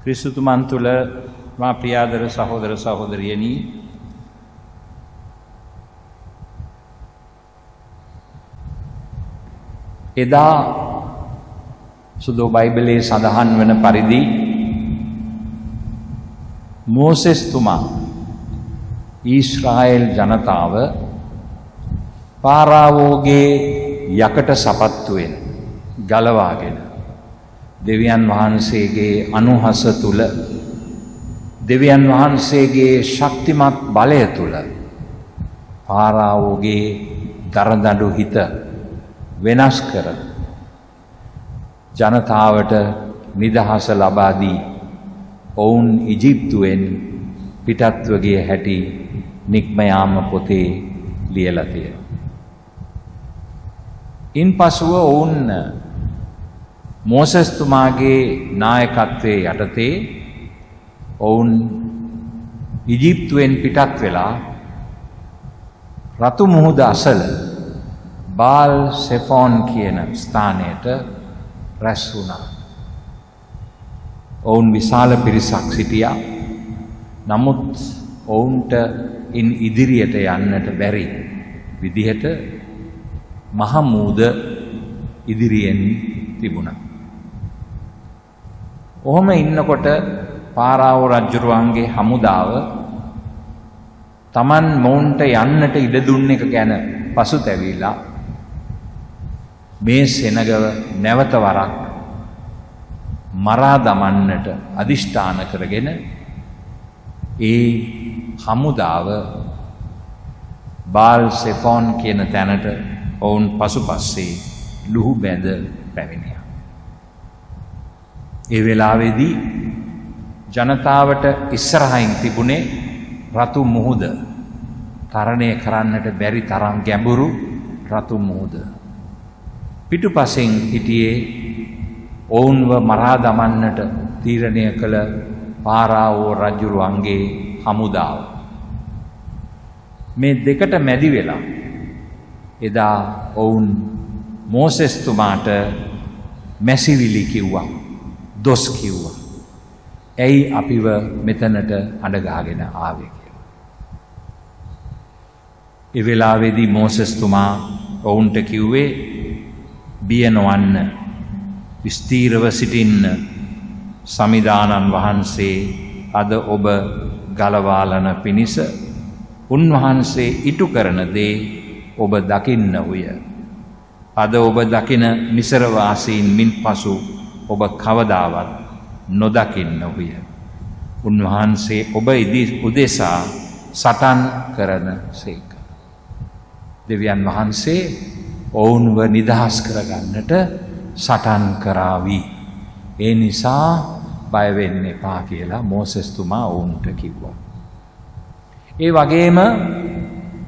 ක්‍රිස්තුතුමන් තුළ මා ප්‍රියාදර සහෝදර සහෝදරියනි, එදා සුදු බයිබලයේ සඳහන් වන පරිදි මෝසෙස්තුමා ඊශ්‍රායෙල් ජනතාව පාරාවෝගේ යකට සපත්තුවෙන් ගලවාගෙන දෙවියන් වහන්සේගේ අනුහස තුල, දෙවියන් වහන්සේගේ ශක්තිමත් බලය තුල පාරාවෝගේ දරදඬු හිත වෙනස් කර ජනතාවට නිදහස ලබා දී ඔවුන් ඉජිප්තුවෙන් පිටත්ව ගිය හැටි නික්ම යාම පොතේ ලියලා තියෙනවා. ඉන්පසුව ඔවුන් මෝසෙස්තුමාගේ නායකත්වයේ යටතේ ඔවුන් ඉජිප්තුවෙන් පිටත් වෙලා රතු මුහුද අසල බාල් සෙෆෝන් කියන ස්ථානයට රැස් වුණා. ඔවුන් විශාල පිරිසක් සිටියා. නමුත් ඔවුන්ට ඉන් ඉදිරියට යන්නට බැරි විදිහට මහමූද ඉදිරියෙන් තිබුණා. ඔහොම ඉන්නකොට පාරාවෝ රජුරුවන්ගේ හමුදාව Taman මොවුන්ට යන්නට ඉඩ දුන්න එක ගැන පසුතැවිලා මේ සෙනගව නැවත වරක් මරා දමන්නට අදිෂ්ඨාන කරගෙන ඒ හමුදාව බාල් සෙෆෝන් කියන තැනට ඔවුන් පසුපස්සේ ලුහු බැඳ පැමිණියා. ඒ වෙලාවේදී ජනතාවට ඉස්සරහින් තිබුණේ රතු මුහුද, තරණය කරන්නට බැරි තරම් ගැඹුරු රතු මුහුද. පිටුපසින් හිටියේ ඔවුන්ව මරා දමන්නට තීරණය කළ පාරාවෝ රජුරුවන්ගේ හමුදාව. මේ දෙකට මැදි වෙලා එදා ඔවුන් මෝසෙස්තුමාට මැසිවිලි කිව්වා, දොස් කිව්වා. ඇයි අපිව මෙතනට අඬගාගෙන ආවේ කියලා. ඒ වෙලාවේදී මෝසෙස්තුමා ඔවුන්ට කිව්වේ, බිය නොවන්න, ස්ථීරව සිටින්න. සමිදානන් වහන්සේ අද ඔබ ගලවාලන පිණිස උන්වහන්සේ ඉටු කරන දේ ඔබ දකින්න වූය. අද ඔබ දකින මිසර වාසීන් මින් පසු ඔබ කවදාවත් නොදකින්න වූය. උන්වහන්සේ ඔබ උදෙසා සටන් කරන සේක. දෙවියන් වහන්සේ ඔවුන්ව නිදහස් කරගන්නට සටන් කරාවි. ඒ නිසා බය වෙන්න එපා කියලා මෝසෙස්තුමා ඔවුන්ට කිව්වා. ඒ වගේම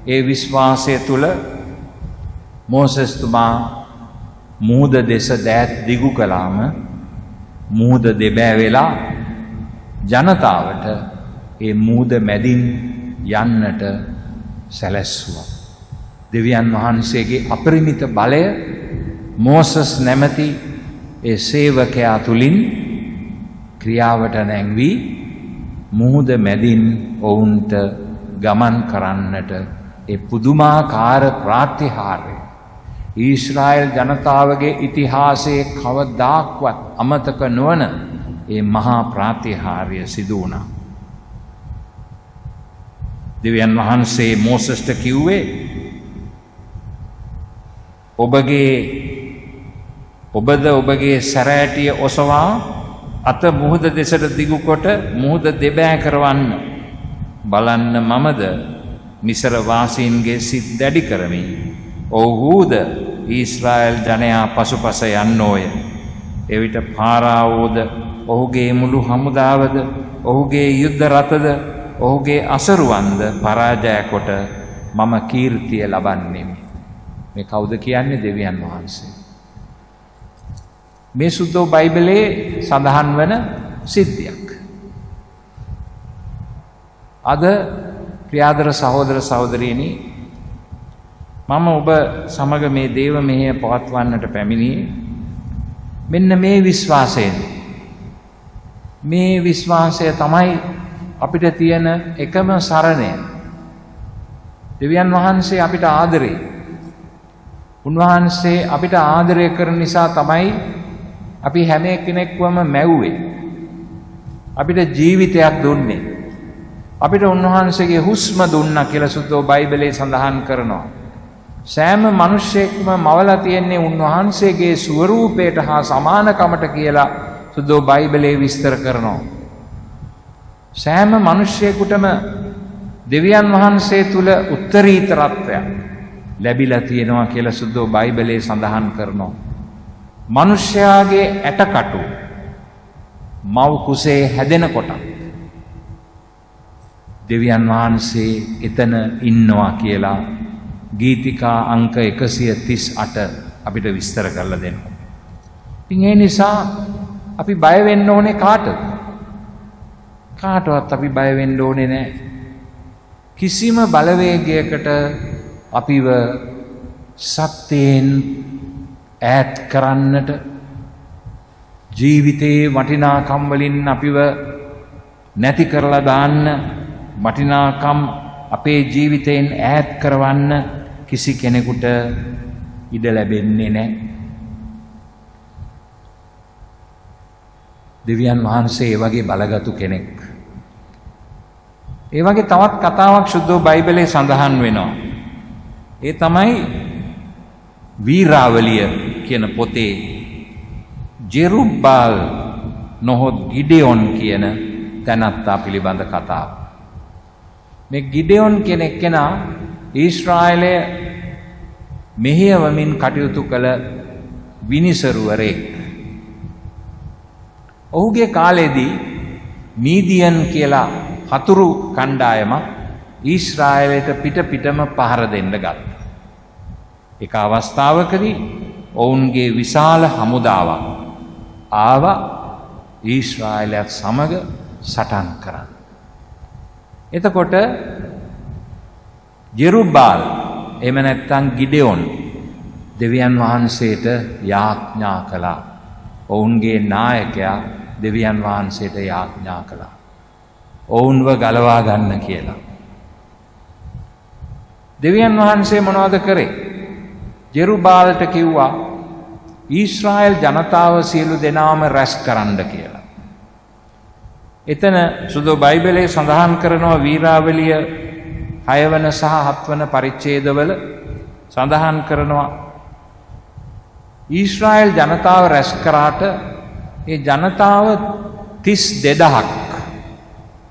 ඒ විශ්වාසය තුළ මෝසෙස්තුමා මුහුද දෙස දෑත් දිගු කළාම මුහුද දෙබෑ වෙලා ජනතාවට ඒ මුහුද මැදින් යන්නට සැලැස්සුවා. දෙවියන් වහන්සේගේ අපරිමිත බලය මෝසස් නැමැති ඒ සේවකයා තුලින් ක්‍රියාවට නැංවී මුහුද මැදින් ඔවුන්ට ගමන් කරන්නට ඒ පුදුමාකාර ප්‍රාතිහාර්ය ඊශ්‍රායෙල් ජනතාවගේ ඉතිහාසයේ කවදාක්වත් අමතක නොවන ඒ මහා ප්‍රාතිහාර්ය සිදු වුණා. දෙවියන් වහන්සේ මෝසස්ට කිව්වේ, ඔබද ඔබගේ සැරෑටිය ඔසවා අත මුහුද දෙසට දිගු කොට මුහුද දෙබෑ කරවන්න. බලන්න මමද මිසර වාසීන්ගේ සිත් දැඩි කරමි. ඔව්හුද ඊශ්‍රායෙල් ජනයා පසුපස යන්නෝය. එවිට පාරාවෝද ඔහුගේ මුළු හමුදාවද ඔහුගේ යුද්ධ රථද ඔහුගේ අසරුවන්ද පරාජය කොට මම කීර්තිය ලබන්නෙමි. මේ කවුද කියන්නේ? දෙවියන් වහන්සේ. මේ සුද්ධ බයිබලයේ සඳහන් වන සිද්ධියක්. අද ප්‍රියාදර සහෝදර සහෝදරියනි, මම ඔබ සමග මේ දේව මෙහෙය පවත්වන්නට පැමිණියේ මෙන්න මේ විශ්වාසයෙන්. මේ විශ්වාසය තමයි අපිට තියෙන එකම සරණය. දෙවියන් වහන්සේ අපිට ආදරේ. උන්වහන්සේ අපිට ආදරය කරන නිසා තමයි අපි හැම කෙනෙක්වම මැව්වේ. අපිට ජීවිතයක් දුන්නේ. අපිට උන්වහන්සේගේ හුස්ම දුන්නා කියලා සුද්ධෝ බයිබලයේ සඳහන් කරනවා. සෑම මිනිසෙක්ම මවලා තියෙන්නේ උන්වහන්සේගේ ස්වරූපයට හා සමානකමට කියලා සුද්ධෝ බයිබලයේ විස්තර කරනවා. සෑම මිනිසෙකුටම දෙවියන් වහන්සේ තුල උත්තරීතරත්වයක් ලැබිලා තියෙනවා කියලා සුද්ධෝ බයිබලයේ සඳහන් කරනවා. මිනිස්යාගේ ඇටකටු මව් කුසේ හැදෙනකොට දෙවියන් වහන්සේ එතන ඉන්නවා කියලා ගීතිකා අංක 138 අපිට විස්තර කරලා දෙනවා. ඉතින් ඒ නිසා අපි බය වෙන්න ඕනේ කාටද? කාටවත් අපි බය වෙන්න ඕනේ නැහැ. කිසිම බලවේගයකට අපිව සත්‍යයෙන් ඈත් කරන්නට, ජීවිතයේ වටිනාකම් වලින් අපිව නැති කරලා දාන්න, වටිනාකම් අපේ ජීවිතයෙන් ඈත් කරවන්න කිසි කෙනෙකුට ඉඩ ලැබෙන්නේ නැහැ. දෙවියන් වහන්සේ ඒ වගේ බලගතු කෙනෙක්. ඒ වගේ තවත් කතාවක් සුද්ධෝ බයිබලයේ සඳහන් වෙනවා. ඒ තමයි වීරාවලිය කියන පොතේ ජෙරුබ්බාල් නොහොත් ගිඩෙයොන් කියන තැනත්තා පිළිබඳ කතාව. මේ ගිඩෙයොන් කියන එක්කෙනා ඊශ්‍රායලය මෙහෙයවමින් කටයුතු කළ විනිසරුවරෙක්. ඔහුගේ කාලෙදී මීදියන් කියලා හතුරු කණ්ඩායමක් ඊශ්‍රායලයට පිටම පහර දෙන්න ගත්තා. එක අවස්ථාවකදී ඔවුන්ගේ විශාල හමුදාවක් ආවා ඊශ්‍රායලයත් සමග සටන් කරන්න. එතකොට ජෙරුබ්බාල් එහෙම නැත්නම් ගිඩෙයොන් දෙවියන් වහන්සේට යාඥා කළා. ඔවුන්ගේ නායකයා දෙවියන් වහන්සේට යාඥා කළා. ඔවුන්ව ගලවා ගන්න කියලා. දෙවියන් වහන්සේ මොනවද කරේ? ජෙරුබ්බාල්ට කිව්වා ඊශ්‍රායල් ජනතාව සියලු දෙනාම රැස් කරන්න කියලා. එතන සුදු බයිබලයේ සඳහන් කරනවා වීරාවලිය 6 වන සහ 7 වන පරිච්ඡේදවල සඳහන් කරනවා ඊශ්‍රායල් ජනතාව රැස් කරාට ඒ ජනතාව 32000ක්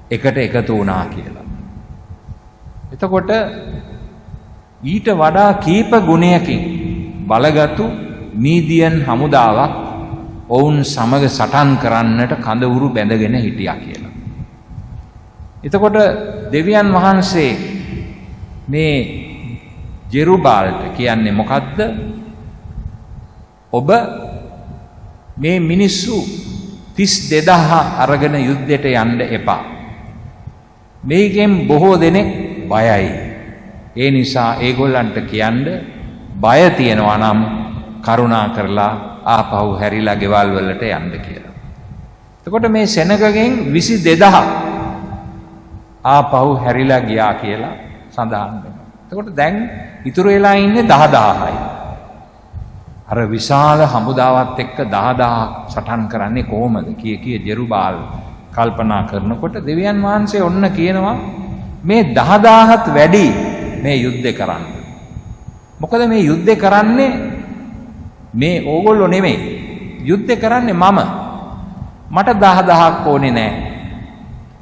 එකට එකතු වුණා කියලා. එතකොට ඊට වඩා කීප ගුණයකින් බලගතු මීදියන් හමුදාවක් ඔවුන් සමග සටන් කරන්නට කඳවුරු බැඳගෙන හිටියා කියලා. එතකොට දෙවියන් වහන්සේ මේ ජෙරුබාල්ට කියන්නේ මොකද්ද? ඔබ මේ මිනිස්සු 32000 අරගෙන යුද්ධයට යන්න එපා. මේකෙන් බොහෝ දෙනෙක් බයයි. ඒ නිසා ඒගොල්ලන්ට කියන්න බය තියනවා නම් කරුණා කරලා ආපහු හැරිලා ගෙවල් වලට යන්න කියලා. එතකොට මේ සෙනගගෙන් 22000 ආපහු හැරිලා ගියා කියලා සඳහන් වෙනවා. එතකොට දැන් ඉතුරු වෙලා ඉන්නේ 10000යි. අර විශාල හමුදාවත් එක්ක 10000 සටන් කරන්නේ කොහොමද කිය ජෙරුබාල් කල්පනා කරනකොට දෙවියන් වහන්සේ ඔන්න කියනවා මේ 10000ත් වැඩි මේ යුද්ධේ කරන්න. මොකද මේ යුද්ධේ කරන්නේ මේ ඕගොල්ලෝ නෙමෙයි. යුද්ධේ කරන්නේ මම. මට 10000ක් ඕනේ නැහැ.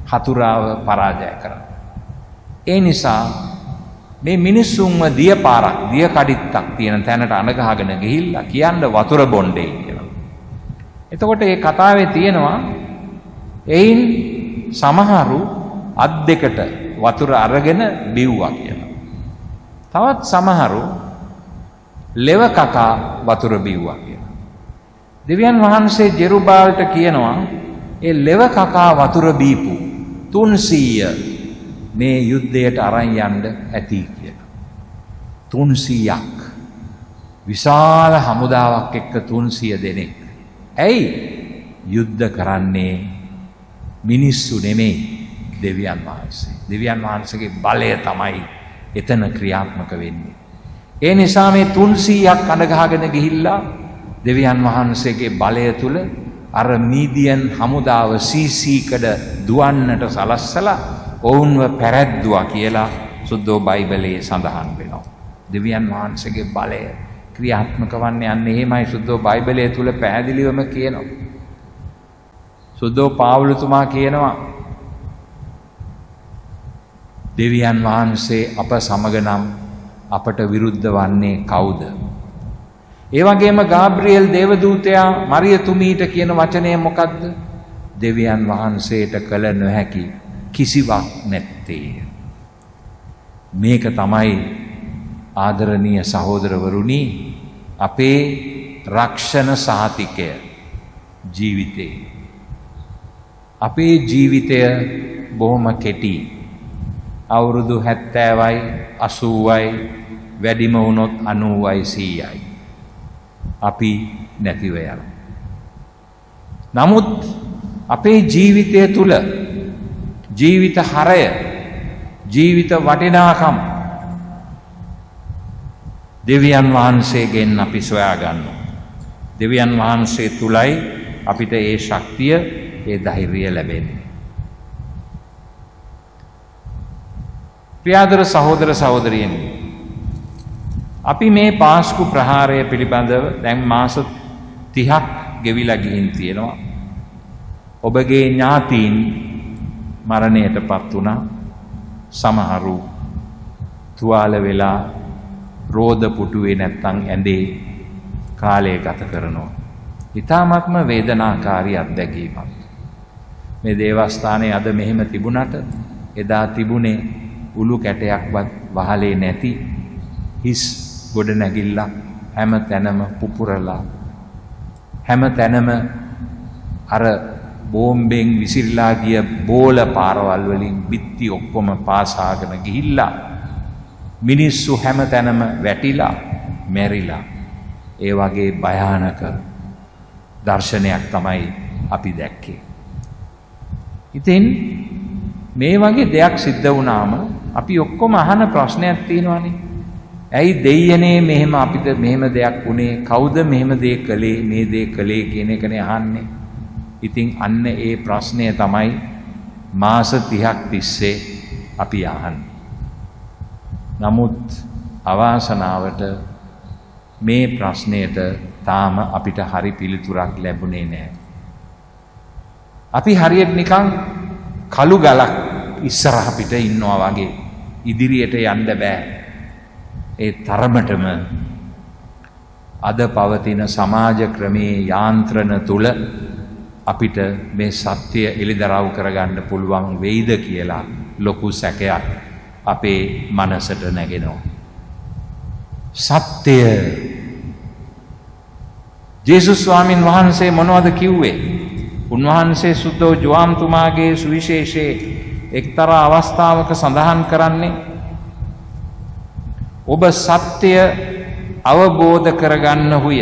හතුරාව පරාජය කරන්න. ඒ නිසා මේ මිනිස්සුන්ව දියපාරක්, දිය කඩਿੱත්තක් තියෙන තැනට අනගහගෙන ගිහිල්ලා කියන්න වතුර බොණ්ඩේ කියලා. එතකොට මේ කතාවේ තියෙනවා එයින් සමහරු අත් දෙකට වතුර අරගෙන බිව්වා කියලා. තවත් සමහරු ලෙව කකා වතුර බිව්වා කියලා. දෙවියන් වහන්සේ ජෙරුබාල්ට කියනවා ඒ ලෙව කකා වතුර බීපු 300 මේ යුද්ධයට අරන් යන්න ඇති කියලා. 300ක් විශාල හමුදාවක් එක්ක 300 දෙනෙක්. ඇයි යුද්ධ කරන්නේ මිනිස්සු නෙමෙයි දෙවියන් වහන්සේ. දෙවියන් වහන්සේගේ බලය තමයි එතන ක්‍රියාත්මක වෙන්නේ. ඒ නිසා මේ 300ක් අඬ ගහගෙන ගිහිල්ලා දෙවියන් වහන්සේගේ බලය තුල අර මීදියන් හමුදාව සීසීකඩ දුවන්නට සලස්සලා ඔවුන්ව පැරැද්දුවා කියලා සුද්ධෝ බයිබලයේ සඳහන් වෙනවා. දෙවියන් වහන්සේගේ බලය ක්‍රියාත්මක වන්නේ අන්න එහෙමයි සුද්ධෝ බයිබලයේ තුල පැහැදිලිවම කියනවා. සුද්ධෝ පාවුලතුමා කියනවා දෙවියන් වහන්සේ අප සමග නම් අපට විරුද්ධ වන්නේ කවුද? ඒ වගේම ගාබ්‍රියෙල් දේවදූතයා මරියතුමීට කියන වචනය මොකක්ද? දෙවියන් වහන්සේට කළ නොහැකි කිසිවක් නැත්තේ. මේක තමයි ආදරණීය සහෝදරවරුනි අපේ රක්ෂණ සහතිකය ජීවිතේ. අපේ ජීවිතය බොහොම කෙටි. අවුරුදු 70යි 80යි වැඩිම වුණොත් 90යි 100යි. අපි නැතිව යනවා. නමුත් අපේ ජීවිතය තුල ජීවිත හරය ජීවිත වටිනාකම් දෙවියන් වහන්සේගෙන් අපි සොයා ගන්නවා. දෙවියන් වහන්සේ තුලයි අපිට ඒ ශක්තිය ඒ ධෛර්යය ලැබෙන්නේ. ප්‍රියාදර සහෝදර සහෝදරියනි අපි මේ පාස්කු ප්‍රහාරය පිළිබඳව දැන් මාස 30ක් ගෙවිලා ගිහින් තියෙනවා. ඔබගේ ඥාතීන් මරණයටපත් වුණා. සමහරු තුවාල වෙලා රෝද පුටුවේ නැත්තම් ඇඳේ කාලය ගත කරනවා. ඊ타ත්ම වේදනාකාරී අත්දැකීමක්. මේ දේවස්ථානයේ අද මෙහෙම තිබුණට එදා තිබුණේ උළු කැටයක්වත් වහලේ නැති හිස් ගොඩ නැගිල්ලා හැම තැනම පුපුරලා හැම තැනම අර බෝම්බෙන් විසිරලා ගිය බෝල පාරවල් වලින් බිත්ති ඔක්කොම පාසාගෙන ගිහිල්ලා මිනිස්සු හැම තැනම වැටිලා මැරිලා ඒ වගේ භයානක දර්ශනයක් තමයි අපි දැක්කේ. ඉතින් මේ වගේ දෙයක් සිද්ධ වුණාම අපි ඔක්කොම අහන ප්‍රශ්නයක් තියෙනවානේ. ඇයි දෙයියනේ මෙහෙම අපිට මෙහෙම දෙයක් වුණේ? කවුද මෙහෙම දේ කළේ? මේ දේ කළේ කියන එකනේ අහන්නේ. ඉතින් අන්න ඒ ප්‍රශ්නය තමයි මාස 30ක් තිස්සේ අපි අහන්නේ. නමුත් අවාසනාවට මේ ප්‍රශ්නයට තාම අපිට හරි පිළිතුරක් ලැබුණේ නැහැ. අපි හරියට නිකන් කළු ගලක් ඉස්සරහ පිට ඉන්නවා වගේ ඉදිරියට යන්න බෑ. ඒ තරමටම අද පවතින සමාජ ක්‍රමයේ යාන්ත්‍රණ තුල අපිට මේ සත්‍ය එළිදරව් කරගන්න පුළුවන් වෙයිද කියලා ලොකු සැකයක් අපේ මනසට නැගෙනවා. සත්‍ය ජේසුස් ස්වාමින් වහන්සේ මොනවද කිව්වේ? උන්වහන්සේ සුද්ධෝ ජෝවාන්තුමාගේ සුවිශේෂයේ එක්තරා අවස්ථාවක සඳහන් කරන්නේ ඔබ සත්‍ය අවබෝධ කරගන්න හුය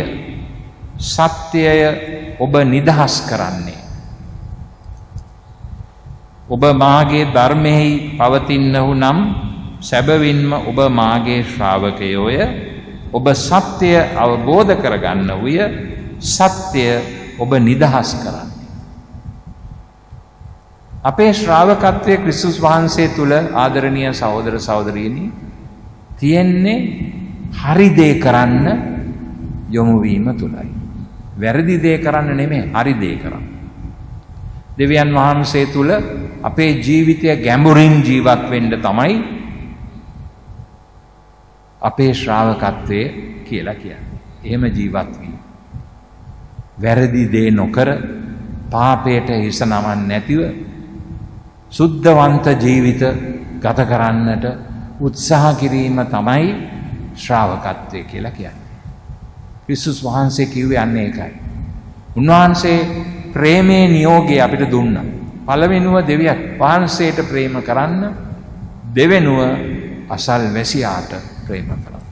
සත්‍යය ඔබ නිදහස් කරන්නේ. ඔබ මාගේ ධර්මයෙහි පවතින්නහු නම් සැබවින්ම ඔබ මාගේ ශ්‍රාවකයෝය. ඔබ සත්‍ය අවබෝධ කරගන්න හුය සත්‍ය ඔබ නිදහස් කරන්නේ. අපේ ශ්‍රාවකත්වයේ ක්‍රිස්තුස් වහන්සේ තුල ආදරණීය සහෝදර සහෝදරියනි තියෙන්නේ හරි දේ කරන්න යොමු වීම තුලයි. වැරදි දේ කරන්න නෙමෙයි හරි දේ කරන්න. දෙවියන් වහන්සේ තුල අපේ ජීවිතය ගැඹුරින් ජීවත් වෙන්න තමයි අපේ ශ්‍රාවකත්වය කියලා කියන්නේ. එහෙම ජීවත් වීම. වැරදි දේ නොකර පාපයට හිස නමන්නේ නැතිව සුද්ධවන්ත ජීවිත ගත කරන්නට උත්සාහ කිරීම තමයි ශ්‍රාවකත්වය කියලා කියන්නේ. ක්‍රිස්තුස් වහන්සේ කිව්වේ අන්න ඒකයි. උන්වහන්සේ ප්‍රේමයේ නියෝගය අපිට දුන්නා. පළවෙනුව දෙවියන් වහන්සේට ප්‍රේම කරන්න, දෙවෙනුව අසල්වැසියාට ප්‍රේම කරන්න.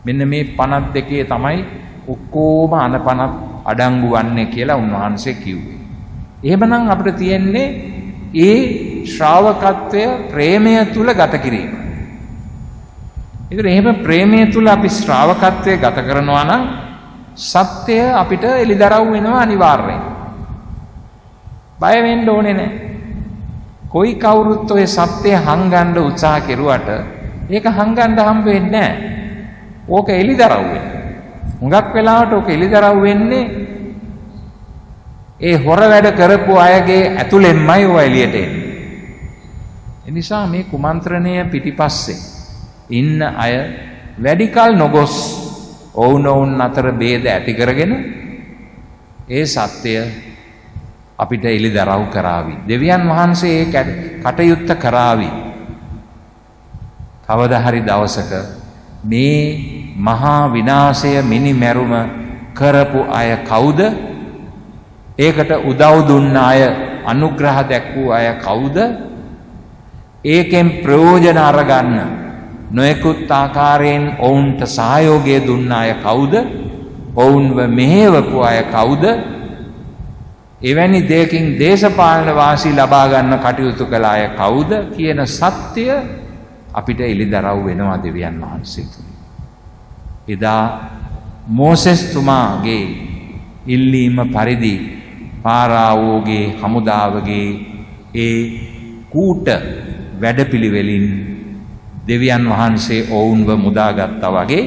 මෙන්න මේ 52 තමයි ඔක්කොම අනපනත් අඩංගු වන්නේ කියලා උන්වහන්සේ කිව්වේ. එහෙමනම් අපිට තියෙන්නේ ඒ ශ්‍රාවකත්වය ප්‍රේමය තුල ගත කිරීම. ඒතර එහෙම ප්‍රේමය තුල අපි ශ්‍රාවකත්වය ගත කරනවා නම් සත්‍ය අපිට එලිදරව් වෙනවා අනිවාර්යයෙන්. බය වෙන්න ඕනේ නැහැ. කොයි කවුරුත් ඔය සත්‍ය හංගන්න උත්සාහ කෙරුවට ඒක හංගන්න හම්බ වෙන්නේ නැහැ. ඕක එලිදරව් වෙන්නේ. හුඟක් වෙලාවට ඕක එලිදරව් වෙන්නේ ඒ හොර වැඩ කරපු අයගේ ඇතුළෙන්මයි ඔය එළියට එන්නේ. ඒ නිසා මේ කුමන්ත්‍රණය පිටිපස්සේ ඉන්න අය වැඩිකල් නොගොස් ඔවුනොවුන් අතර ભેද ඇති කරගෙන ඒ සත්‍ය අපිට එළිදරව් කරાવી. දෙවියන් වහන්සේ ඒ කටයුත්ත කරાવી. කවදා හරි දවසක මේ මහා විනාශය මිනිමැරුම කරපු අය කවුද? ඒකට උදව් දුන්න අය, අනුග්‍රහ දැක්වූ අය කවුද? ඒකෙන් ප්‍රයෝජන අරගන්න නොයෙකුත් ආකාරයෙන් ඔවුන්ට සහයෝගය දුන්න අය කවුද? ඔවුන්ව මෙහෙවපු අය කවුද? එවැනි දෙයකින් දේශපාලන වාසි ලබා ගන්න කටයුතු කළ අය කවුද කියන සත්‍ය අපිට එළිදරව් වෙනවා දෙවියන් වහන්සේ තුලින්. එදා මෝසෙස් තුමාගේ ඉල්ලීම පරිදි පාරාවෝගේ හමුදාවගේ ඒ කූට වැඩපිළිවෙලින් දෙවියන් වහන්සේ ඔවුන්ව මුදාගත්තා වගේ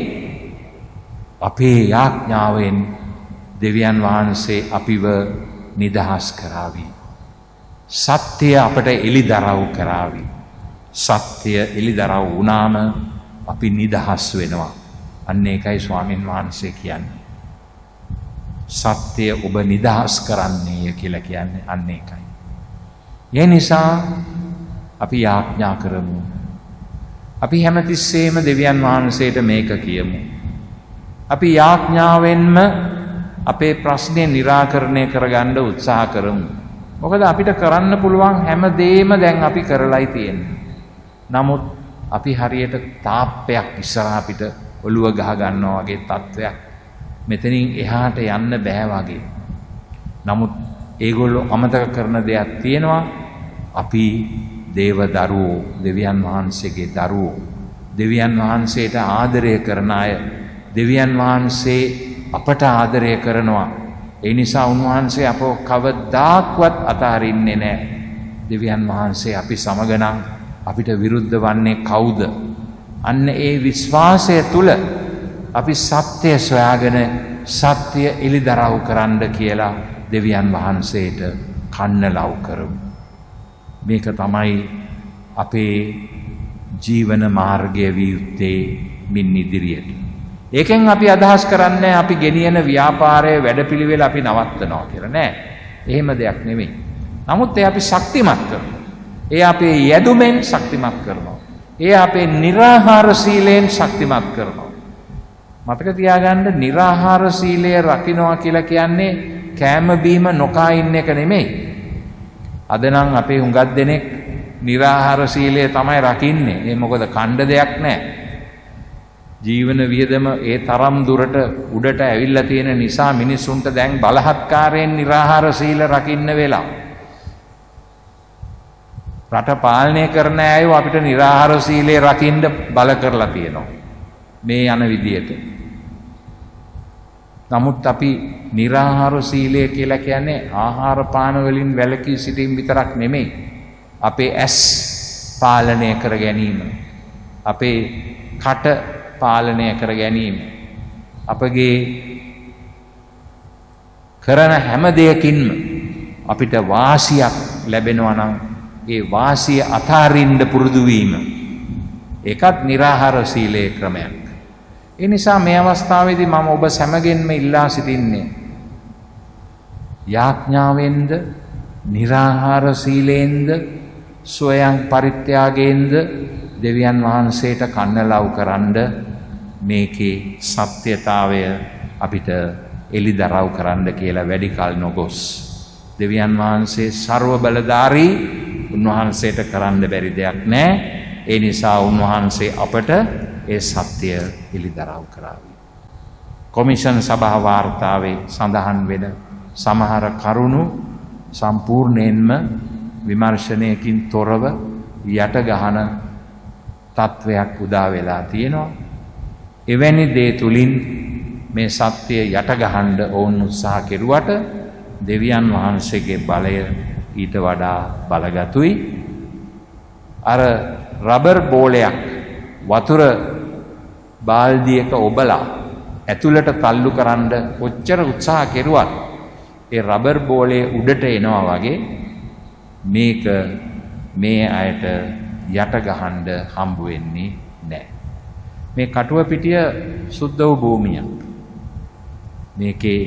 අපේ යාඥාවෙන් දෙවියන් වහන්සේ අපිව නිදහස් කරાવી. සත්‍ය අපට එළිදරව් කරાવી. සත්‍ය එළිදරව් වුණාම අපි නිදහස් වෙනවා. අන්න ඒකයි ස්වාමින් වහන්සේ කියන්නේ. සත්‍ය ඔබ නිදහස් කරන්නේය කියලා කියන්නේ අන්න ඒකයි. ඒ නිසා අපි යාඥා කරමු. අපි හැමතිස්සෙම දෙවියන් වහන්සේට මේක කියමු. අපි යාඥාවෙන්ම අපේ ප්‍රශ්නේ निराකරණය කරගන්න උත්සාහ කරමු. මොකද අපිට කරන්න පුළුවන් හැම දෙයක්ම දැන් අපි කරලායි තියෙන්නේ. නමුත් අපි හරියට තාප්පයක් ඉස්සරහ අපිට ඔළුව ගහ ගන්නවා වගේ තත්වයක්. මෙතනින් එහාට යන්න බෑ වගේ. නමුත් ඒගොල්ලෝ අමතක කරන දෙයක් තියෙනවා. අපි දේව දරුවෝ, දෙවියන් වහන්සේගේ දරුවෝ, දෙවියන් වහන්සේට ආදරය කරන අය, දෙවියන් වහන්සේ අපට ආදරය කරනවා. ඒ නිසා උන්වහන්සේ අපව කවදාක්වත් අතහරින්නේ නැහැ. දෙවියන් වහන්සේ අපි සමග නම් අපිට විරුද්ධ වන්නේ කවුද? අන්න ඒ විශ්වාසය තුල අපි සත්‍ය සොයාගෙන සත්‍ය එළිදරව් කරන්න කියලා දෙවියන් වහන්සේට කන්න ලව් කරමු. මේක තමයි අපේ ජීවන මාර්ගය විය යුත්තේ මින් ඉදිරියට. ඒකෙන් අපි අදහස් කරන්නේ අපි ගෙනියන ව්‍යාපාරයේ වැඩපිළිවෙල අපි නවත්තනවා කියලා නෑ. එහෙම දෙයක් නෙමෙයි. නමුත් ඒ අපි ශක්තිමත් කරනවා. ඒ අපේ යදුමෙන් ශක්තිමත් කරනවා. ඒ අපේ निराहार සීලයෙන් ශක්තිමත් කරනවා. මතක තියාගන්න निराहार සීලය රකින්නවා කියලා කියන්නේ කෑම බීම නොකා ඉන්න එක නෙමෙයි. අද නම් අපේ හුඟක් දෙනෙක් निराहार සීලය තමයි රකින්නේ. ඒ මොකද කණ්ඩ දෙයක් නැහැ. ජීවන වියදම ඒ තරම් දුරට උඩට ඇවිල්ලා තියෙන නිසා මිනිසුන්ට දැන් බලහත්කාරයෙන් निराहार සීල රකින්න වෙලා. රට පාලනය කරන අය අපිට निराहार සීලය රකින්න බල කරලා තියෙනවා. මේ යන විදියට. නමුත් අපි निराहार සීලය කියලා කියන්නේ ආහාර පාන වලින් වැළකී සිටීම විතරක් නෙමෙයි. අපේ ඇස් පාලනය කර ගැනීම, අපේ කට පාලනය කර ගැනීම, අපගේ කරන හැම දෙයකින්ම අපිට වාසියක් ලැබෙනවා නම් ඒ වාසිය අතාරින්න පුරුදු වීම ඒකත් निराहार සීලේ ක්‍රමයක්. ඒ නිසා මේ අවස්ථාවේදී මම ඔබ සැමගෙන්ම ඉල්ලා සිටින්නේ යාඥාවෙන්ද, निराहार සීලෙන්ද, සොයං පරිත්‍යාගයෙන්ද දෙවියන් වහන්සේට කන්නලව් කරන්න මේකේ සත්‍යතාවය අපිට එළිදරව් කරන්න කියලා වැඩි කල නොගොස් දෙවියන් වහන්සේ ਸਰව බලධාරී, උන්වහන්සේට කරන්න බැරි දෙයක් නැහැ. ඒ නිසා උන්වහන්සේ අපට ඒ සත්‍ය එළිදරව් කරાવી. කොමිෂන් සභා වාර්තාවේ සඳහන් වෙන සමහර කරුණු සම්පූර්ණයෙන්ම විමර්ශනයකින් තොරව යට ගහන තත්ත්වයක් උදා වෙලා තියෙනවා. එවැනි දේ තුලින් මේ සත්‍යය යට ගහන්න ඕන් උත්සාහ කෙරුවට දෙවියන් වහන්සේගේ බලය ඊට වඩා බලගතුයි. අර රබර් බෝලයක් වතුර බාල්දියක ඔබලා ඇතුළට තල්ලු කරන්න කොච්චර උත්සාහ කෙරුවත් ඒ රබර් බෝලේ උඩට එනවා වගේ මේක මේ අයට යට ගහන්න හම්බ වෙන්නේ නැහැ. මේ කටුව පිටිය සුද්ධ වූ භූමියක්. මේකේ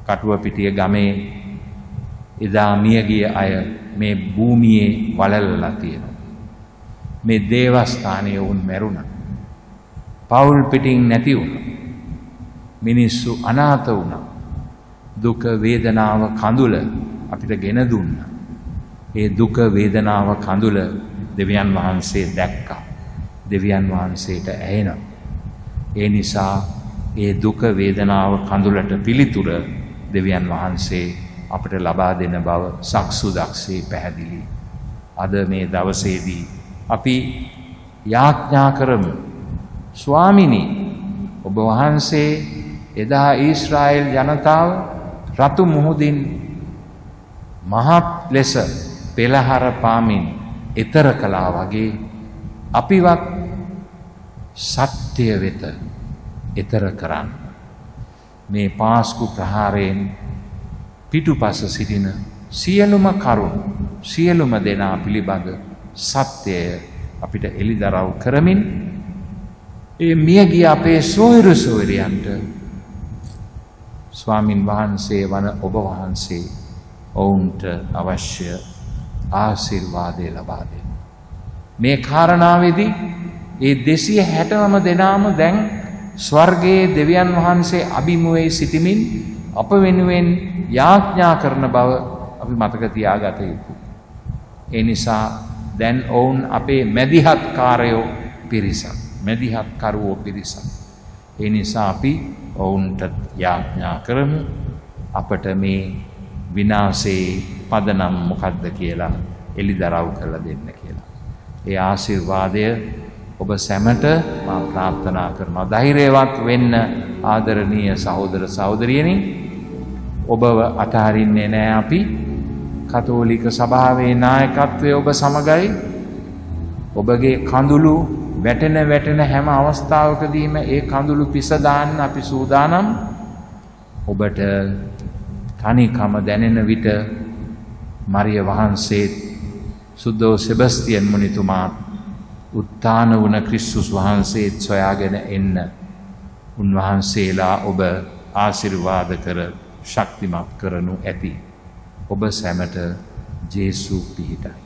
කටුව පිටිය ගමේ එදා මිය ගිය අය මේ භූමියේ වලල්ලා තියෙනවා. මේ දේවස්ථානයේ වුන් මැරුණා. පවුල් පිටින් නැති වුණා. මිනිස්සු අනාථ වුණා. දුක වේදනාව කඳුල අපිට ගෙන දුන්නා. ඒ දුක වේදනාව කඳුල දෙවියන් වහන්සේ දැක්කා. දෙවියන් වහන්සේට ඇහෙනවා. ඒ නිසා ඒ දුක වේදනාව කඳුලට පිළිතුර දෙවියන් වහන්සේ අපට ලබා දෙන බව සක්සුදක්සේ පැහැදිලි. අද මේ දවසේදී අපි යාඥා කරමු. ස්වාමිනී, ඔබ වහන්සේ එදා ඊශ්‍රායෙල් ජනතාව රතු මුහුදින් මහත් ලෙස පෙළහර පාමින් එතර කළා වගේ අපිවත් සත්‍ය වෙත එතර කරන්න. මේ පාස්කු ප්‍රහාරයෙන් පිටුපස සිටින සියලුම කරුණු සියලුම දෙනා පිළිබඳ සත්‍යය අපිට එළිදරව් කරමින් ඒ මියගිය අපේ සොයුරු සොයුරියන්ට ස්වාමින් වහන්සේ වන ඔබ වහන්සේ ඔවුන්ට අවශ්‍ය ආශිර්වාදය ලබා දෙන්න. මේ කාරණාවේදී ඒ 269 දෙනාම දැන් ස්වර්ගයේ දෙවියන් වහන්සේ අභිමුවේ සිටමින් අප වෙනුවෙන් යාඥා කරන බව අපි මතක තියාගත යුතුයි. ඒ නිසා දැන් ඔවුන් අපේ මැදිහත්කාරයෝ පිරිසක්, මැදිහත්කරුවෝ පිරිසක්. ඒ නිසා අපි ඔවුන්ට යාඥා කරමු අපට මේ විනාශයේ පදනම් මොකද්ද කියලා එළිදරව් කරලා දෙන්න කියලා. ඒ ආශිර්වාදය ඔබ සැමට මා ප්‍රාර්ථනා කරනවා. ධෛර්යවත් වෙන්න ආදරණීය සහෝදර සහෝදරියනි. ඔබව අතහරින්නේ නැහැ අපි. කතෝලික සභාවේ නායකත්වය ඔබ සමගයි. ඔබගේ කඳුළු වැටෙන හැම අවස්ථාවකදීම ඒ කඳුළු පිස දාන්න අපි සූදානම්. ඔබට තනිකම දැනෙන විට මරිය වහන්සේ සුද්ධෝ සෙබස්තියන් මුනිතුමා උත්ථාන වුණ ක්‍රිස්තුස් වහන්සේත් සොයාගෙන එන්න උන්වහන්සේලා ඔබ ආශිර්වාද කර ශක්තිමත් කරනු ඇති. ඔබ සැමට ජේසු පිහිටයි.